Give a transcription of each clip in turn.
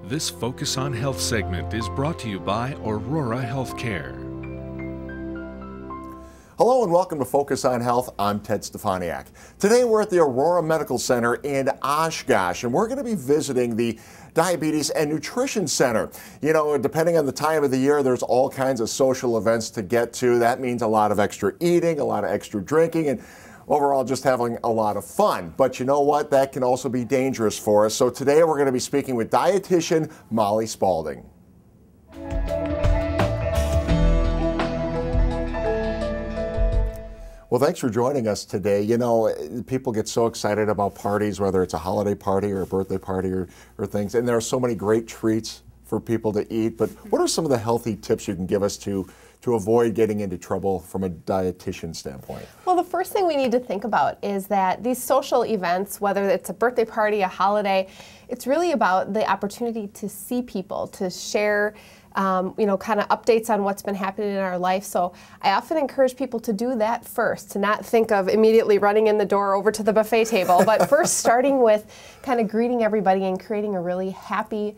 This Focus on Health segment is brought to you by Aurora Healthcare. Hello and welcome to Focus on Health. I'm Ted Stefaniak. Today we're at the Aurora Medical Center in Oshkosh, and we're going to be visiting the Diabetes and Nutrition Center. You know, depending on the time of the year, there's all kinds of social events to get to. That means a lot of extra eating, a lot of extra drinking, and overall just having a lot of fun. But you know what? That can also be dangerous for us. So today we're going to be speaking with dietitian Molly Spaulding. Well, thanks for joining us today. You know, people get so excited about parties, whether it's a holiday party or a birthday party or things, and there are so many great treats for people to eat. But what are some of the healthy tips you can give us to avoid getting into trouble from a dietitian standpoint? Well, the first thing we need to think about is that these social events, whether it's a birthday party, a holiday, it's really about the opportunity to see people, to share you know, kind of updates on what's been happening in our life. So I often encourage people to do that first, to not think of immediately running in the door over to the buffet table, but first starting with kind of greeting everybody and creating a really happy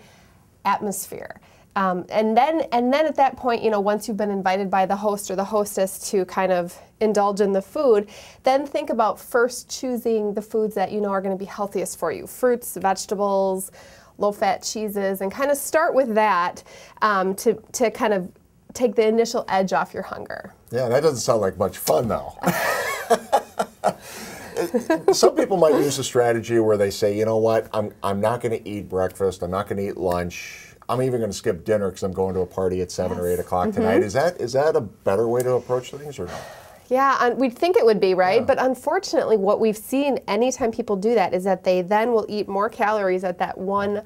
atmosphere. And then at that point, you know, once you've been invited by the host or the hostess to kind of indulge in the food, then think about first choosing the foods that you know are going to be healthiest for you. Fruits, vegetables, low-fat cheeses, and kind of start with that to kind of take the initial edge off your hunger. Yeah, that doesn't sound like much fun, though. Some people might use a strategy where they say, you know what, I'm not going to eat breakfast, I'm not going to eat lunch, I'm even going to skip dinner because I'm going to a party at 7 or 8 o'clock tonight. Is that a better way to approach things or not? Yeah, we'd think it would be, right? Yeah. But unfortunately, what we've seen anytime people do that is that they then will eat more calories at that one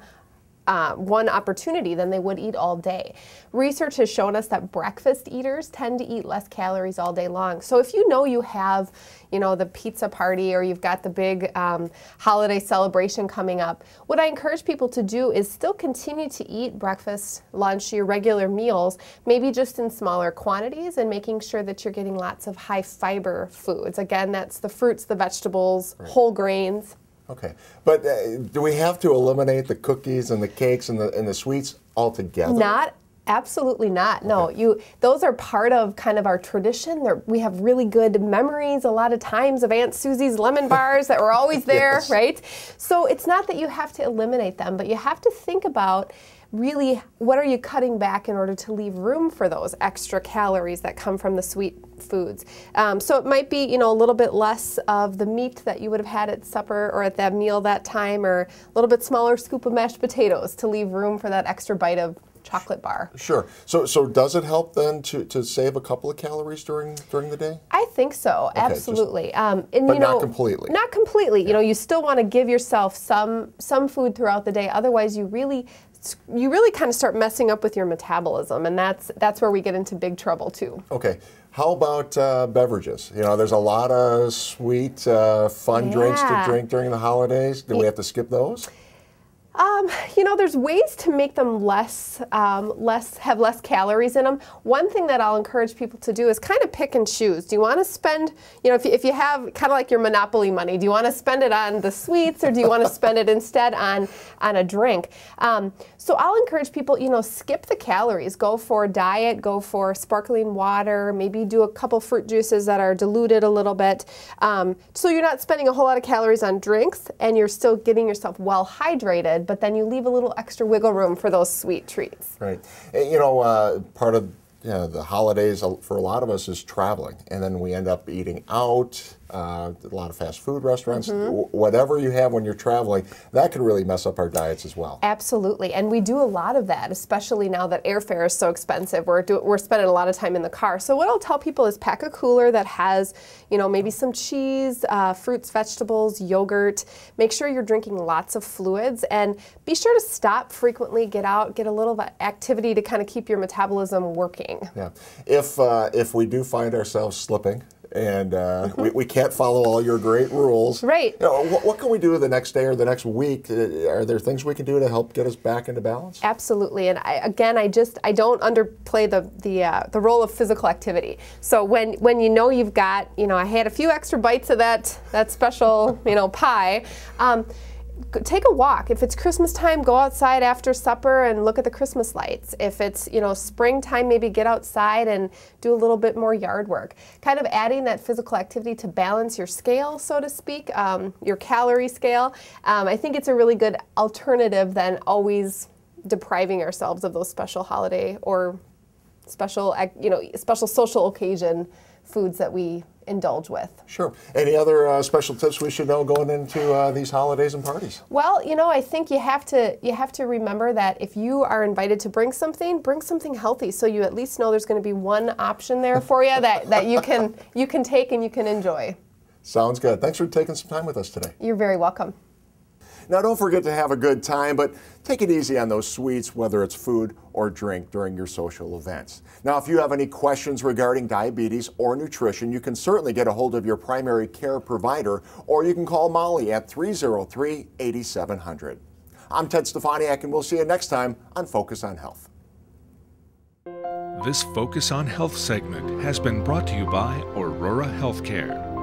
opportunity than they would eat all day. Research has shown us that breakfast eaters tend to eat less calories all day long. So if you know you have, you know, the pizza party or you've got the big holiday celebration coming up, what I encourage people to do is still continue to eat breakfast, lunch, your regular meals, maybe just in smaller quantities, and making sure that you're getting lots of high fiber foods. Again, that's the fruits, the vegetables, whole grains. Okay, but do we have to eliminate the cookies and the cakes and the sweets altogether? Absolutely not. Okay. No, those are part of kind of our tradition. We have really good memories a lot of times of Aunt Susie's lemon bars that were always there, yes. Right? So it's not that you have to eliminate them, but you have to think about really what are you cutting back in order to leave room for those extra calories that come from the sweet foods. So it might be, you know, a little bit less of the meat that you would have had at supper or at that meal that time, or a little bit smaller scoop of mashed potatoes to leave room for that extra bite of chocolate bar. Sure. So does it help then to save a couple of calories during the day? I think so. Okay, absolutely. But you know, not completely. Not completely. Yeah. You know, you still want to give yourself some food throughout the day. Otherwise, you really kind of start messing up with your metabolism, and that's where we get into big trouble too. Okay. How about beverages? You know, there's a lot of sweet, fun drinks to drink during the holidays. Do we have to skip those? You know, there's ways to make them have less calories in them. One thing that I'll encourage people to do is kind of pick and choose. Do you want to spend, you know, if you have kind of like your Monopoly money, do you want to spend it on the sweets or do you want to spend it instead on a drink? So I'll encourage people, you know, skip the calories. Go for diet, go for sparkling water, maybe do a couple fruit juices that are diluted a little bit. So you're not spending a whole lot of calories on drinks and you're still getting yourself well hydrated, but then you leave a little extra wiggle room for those sweet treats. Right. You know, part of the holidays for a lot of us is traveling, and then we end up eating out, a lot of fast food restaurants, whatever you have when you're traveling, that can really mess up our diets as well. Absolutely, and we do a lot of that, especially now that airfare is so expensive. We're spending a lot of time in the car. So what I'll tell people is pack a cooler that has, you know, maybe some cheese, fruits, vegetables, yogurt. Make sure you're drinking lots of fluids, and be sure to stop frequently, get out, get a little activity to kind of keep your metabolism working. Yeah, if we do find ourselves slipping, and we can't follow all your great rules. Right. You know, what can we do the next day or the next week? Are there things we can do to help get us back into balance? Absolutely. And I don't underplay the role of physical activity. So when you know you've got, you know, I had a few extra bites of that special, you know, pie. take a walk. If it's Christmas time, go outside after supper and look at the Christmas lights. If it's, springtime, maybe get outside and do a little bit more yard work. Kind of adding that physical activity to balance your scale, so to speak, your calorie scale. I think it's a really good alternative than always depriving ourselves of those special holiday or special social occasion foods that we indulge with. Sure. Any other special tips we should know going into these holidays and parties? Well, I think you have to remember that if you are invited to bring something healthy, so you at least know there's going to be one option there for you that you can take and you can enjoy. Sounds good. Thanks for taking some time with us today. You're very welcome. Now, don't forget to have a good time, but take it easy on those sweets, whether it's food or drink during your social events. Now, if you have any questions regarding diabetes or nutrition, you can certainly get a hold of your primary care provider, or you can call Molly at 303-8700. I'm Ted Stefaniak, and we'll see you next time on Focus on Health. This Focus on Health segment has been brought to you by Aurora Healthcare.